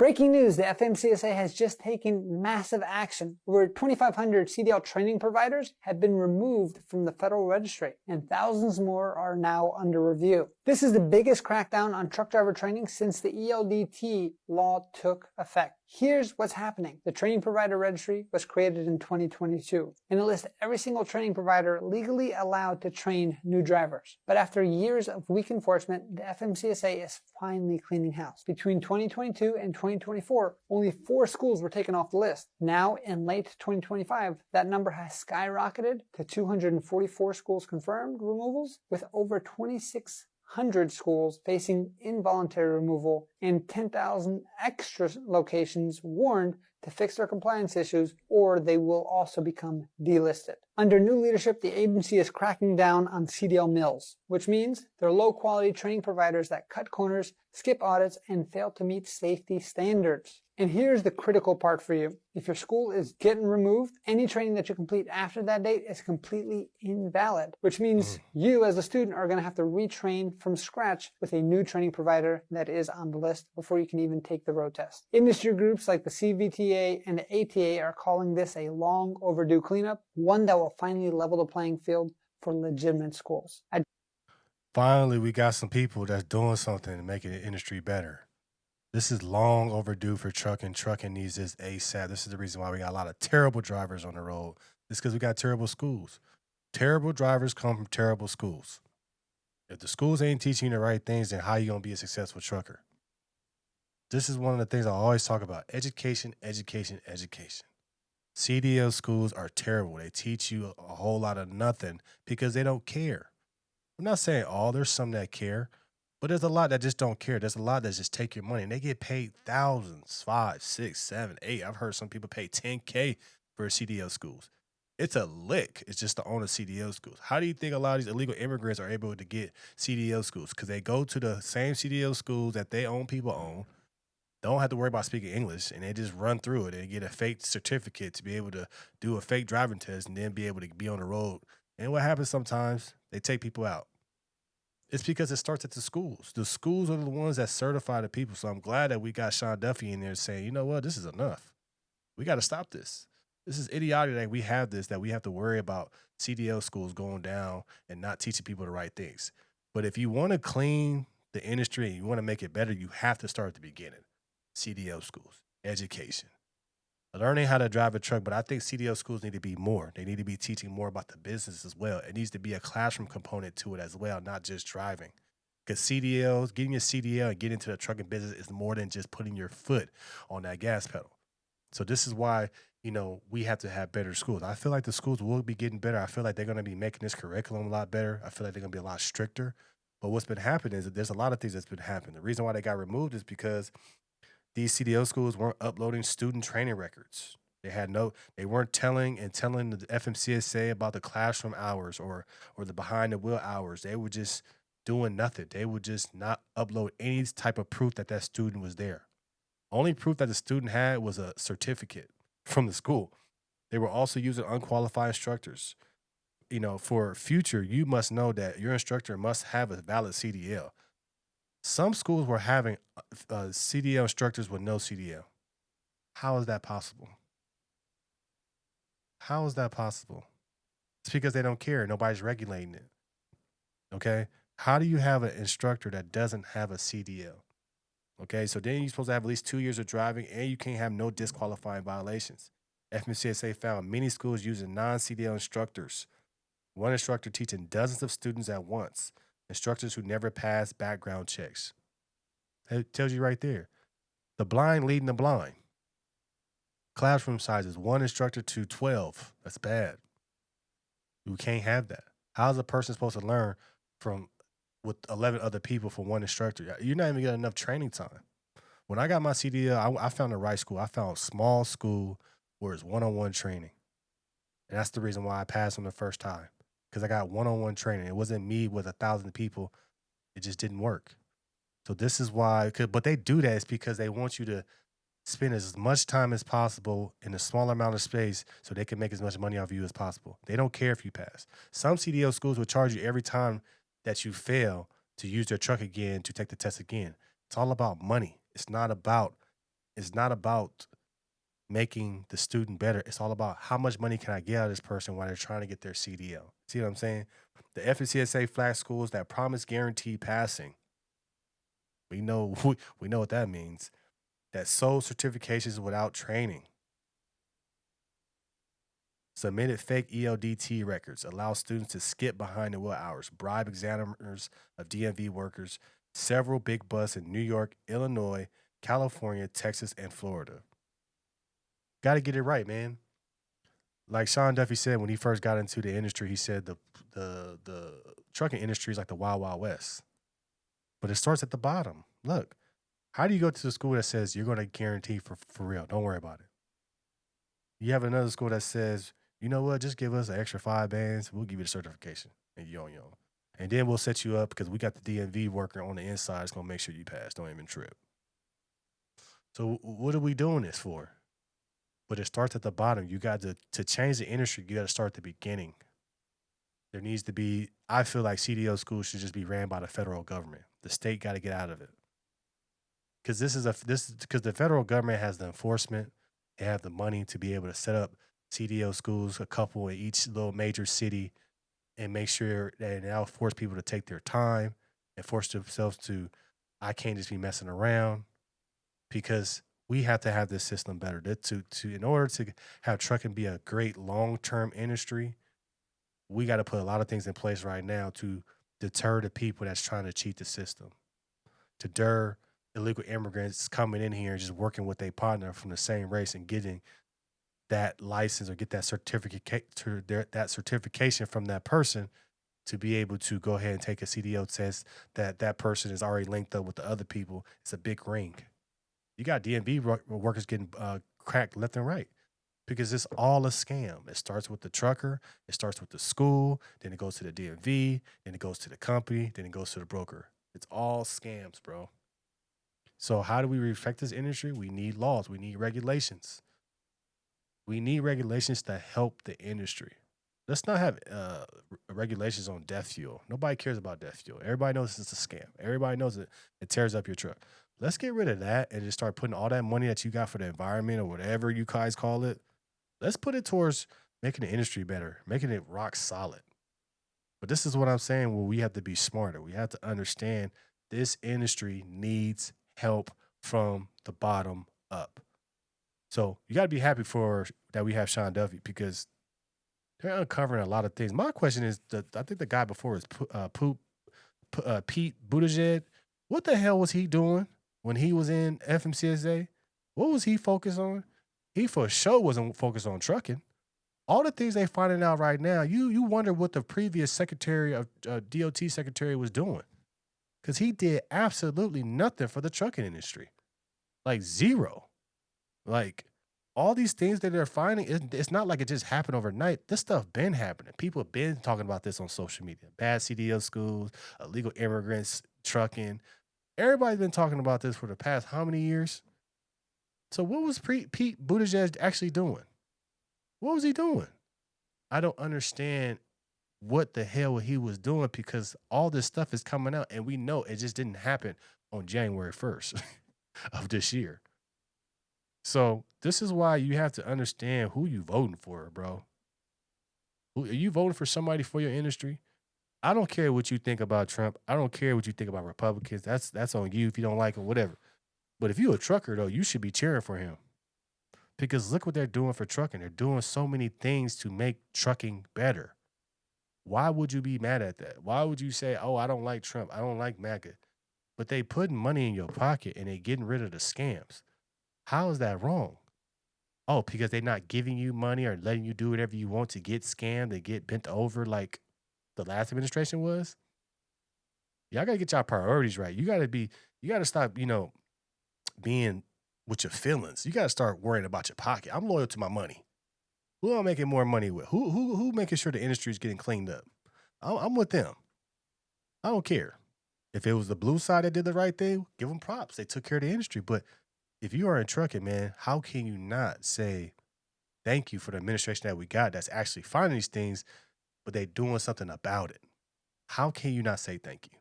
Breaking news, the FMCSA has just taken massive action. Over 2,500 CDL training providers have been removed from the Federal Registry, and thousands more are now under review. This is the biggest crackdown on truck driver training since the ELDT law took effect. Here's what's happening. The Training Provider Registry was created in 2022, and it lists every single training provider legally allowed to train new drivers. But after years of weak enforcement, the FMCSA is finally cleaning house. Between 2022 and 2024, only 4 schools were taken off the list. Now, in late 2025, that number has skyrocketed to 244 schools confirmed removals, with over 2,600 schools facing involuntary removal and 10,000 extra locations warned to fix their compliance issues, or they will also become delisted. Under new leadership, the agency is cracking down on CDL mills, which means they're low-quality training providers that cut corners, skip audits, and fail to meet safety standards. And here's the critical part for you. If your school is getting removed, any training that you complete after that date is completely invalid, which means you as a student are going to have to retrain from scratch with a new training provider that is on the list before you can even take the road test. Industry groups like the CVTA and the ATA are calling this a long overdue cleanup, one that will finally level the playing field for legitimate schools. Finally, we got some people that's doing something and making the industry better. This is long overdue for trucking. Trucking needs this ASAP. This is the reason why we got a lot of terrible drivers on the road. It's because we got terrible schools. Terrible drivers come from terrible schools. If the schools ain't teaching you the right things, then how you going to be a successful trucker? This is one of the things I always talk about. Education, education, education. CDL schools are terrible. They teach you a whole lot of nothing because they don't care. I'm not saying all. There's some that care. But there's a lot that just don't care. There's a lot that just take your money. And they get paid thousands, 5, 6, 7, 8. I've heard some people pay $10K for CDL schools. It's a lick. It's just to own a CDL schools. How do you think a lot of these illegal immigrants are able to get CDL schools? Because they go to the same CDL schools that they own people own. Don't have to worry about speaking English. And they just run through it and get a fake certificate to be able to do a fake driving test and then be able to be on the road. And what happens sometimes, they take people out. It's because it starts at the schools. The schools are the ones that certify the people. So I'm glad that we got Sean Duffy in there saying, you know what, this is enough. We got to stop this. This is idiotic that we have this, that we have to worry about CDL schools going down and not teaching people the right things. But if you want to clean the industry and you want to make it better, you have to start at the beginning. CDL schools, education, learning how to drive a truck. But I think CDL schools need to be more. They need to be teaching more about the business as well. It needs to be a classroom component to it as well, not just driving. Because CDLs, getting your CDL and getting into the trucking business is more than just putting your foot on that gas pedal. So this is why, we have to have better schools. I feel like the schools will be getting better. I feel like they're going to be making this curriculum a lot better. I feel like they're going to be a lot stricter. But what's been happening is that there's a lot of things that's been happening. The reason why they got removed is because these CDL schools weren't uploading student training records. They weren't telling the FMCSA about the classroom hours or the behind the wheel hours. They were just doing nothing. They would just not upload any type of proof that that student was there. Only proof that the student had was a certificate from the school. They were also using unqualified instructors. For future, you must know that your instructor must have a valid CDL. Some schools were having CDL instructors with no CDL. How is that possible? How is that possible? It's because they don't care. Nobody's regulating it. Okay? How do you have an instructor that doesn't have a CDL? Okay, so then you're supposed to have at least 2 years of driving and you can't have no disqualifying violations. FMCSA found many schools using non-CDL instructors. One instructor teaching dozens of students at once. Instructors who never pass background checks. It tells you right there. The blind leading the blind. Classroom sizes, 1 instructor to 12. That's bad. You can't have that. How's a person supposed to learn with 11 other people for 1 instructor? You're not even getting enough training time. When I got my CDL, I found the right school. I found a small school where it's one-on-one training. And that's the reason why I passed on the first time. Because I got one-on-one training. It wasn't me with 1,000 people. It just didn't work. So this is why, but they do that is because they want you to spend as much time as possible in a smaller amount of space so they can make as much money off you as possible. They don't care if you pass. Some CDL schools will charge you every time that you fail to use their truck again, to take the test again. It's all about money. It's not about is not about making the student better. It's all about how much money can I get out of this person while they're trying to get their CDL. See what I'm saying? The FMCSA flag schools that promise guaranteed passing. We know we know what that means. That sold certifications without training. Submitted fake ELDT records, allow students to skip behind the wheel hours, bribe examiners of DMV workers, several big busts in New York, Illinois, California, Texas, and Florida. Got to get it right, man. Like Sean Duffy said when he first got into the industry, he said the trucking industry is like the Wild Wild West. But it starts at the bottom. Look, how do you go to the school that says you're going to guarantee for real? Don't worry about it. You have another school that says, you know what, just give us an extra 5 bands. We'll give you the certification and you're on your own. And then we'll set you up because we got the DMV worker on the inside. It's going to make sure you pass. Don't even trip. So what are we doing this for? But it starts at the bottom. You got to change the industry. You got to start at the beginning. There needs to be, I feel like CDL schools should just be ran by the federal government. The state got to get out of it. Because because the federal government has the enforcement. They have the money to be able to set up CDL schools, a couple in each little major city, and make sure that now force people to take their time and force themselves to, I can't just be messing around, because we have to have this system better. In order to have trucking be a great long-term industry, we got to put a lot of things in place right now to deter the people that's trying to cheat the system, to deter illegal immigrants coming in here and just working with a partner from the same race and getting that license or get that certification from that person to be able to go ahead and take a CDL test that person is already linked up with the other people. It's a big ring. You got DMV workers getting cracked left and right because it's all a scam. It starts with the trucker, it starts with the school, then it goes to the DMV, then it goes to the company, then it goes to the broker. It's all scams, bro. So how do we respect this industry? We need laws. We need regulations. We need regulations to help the industry. Let's not have regulations on death fuel. Nobody cares about death fuel. Everybody knows it's a scam. Everybody knows it tears up your truck. Let's get rid of that and just start putting all that money that you got for the environment or whatever you guys call it. Let's put it towards making the industry better, making it rock solid. But this is what I'm saying, where we have to be smarter. We have to understand this industry needs help from the bottom up. So you got to be happy for that we have Sean Duffy, because they're uncovering a lot of things. My question is, I think the guy before is Pete Buttigieg. What the hell was he doing when he was in FMCSA? What was he focused on? He for sure wasn't focused on trucking. All the things they finding out right now, you wonder what the previous secretary of DOT secretary was doing, because he did absolutely nothing for the trucking industry, like zero. Like all these things that they're finding, it's not like it just happened overnight. This stuff been happening. People have been talking about this on social media. Bad CDL schools, illegal immigrants, trucking. Everybody's been talking about this for the past how many years? So what was Pete Buttigieg actually doing? What was he doing? I don't understand what the hell he was doing, because all this stuff is coming out and we know it just didn't happen on January 1st of this year. So this is why you have to understand who you voting for, bro. Are you voting for somebody for your industry? I don't care what you think about Trump. I don't care what you think about Republicans. That's on you if you don't like him, whatever. But if you're a trucker, though, you should be cheering for him. Because look what they're doing for trucking. They're doing so many things to make trucking better. Why would you be mad at that? Why would you say, oh, I don't like Trump, I don't like MAGA? But they putting money in your pocket and they getting rid of the scams. How is that wrong? Oh, because they're not giving you money or letting you do whatever you want to get scammed and get bent over like the last administration was? Y'all got to get y'all priorities right. You got to stop, being with your feelings. You got to start worrying about your pocket. I'm loyal to my money. Who am I making more money with? Who making sure the industry is getting cleaned up? I'm with them. I don't care. If it was the blue side that did the right thing, give them props. They took care of the industry. But if you are in trucking, man, how can you not say thank you for the administration that we got that's actually finding these things, but they doing something about it? How can you not say thank you?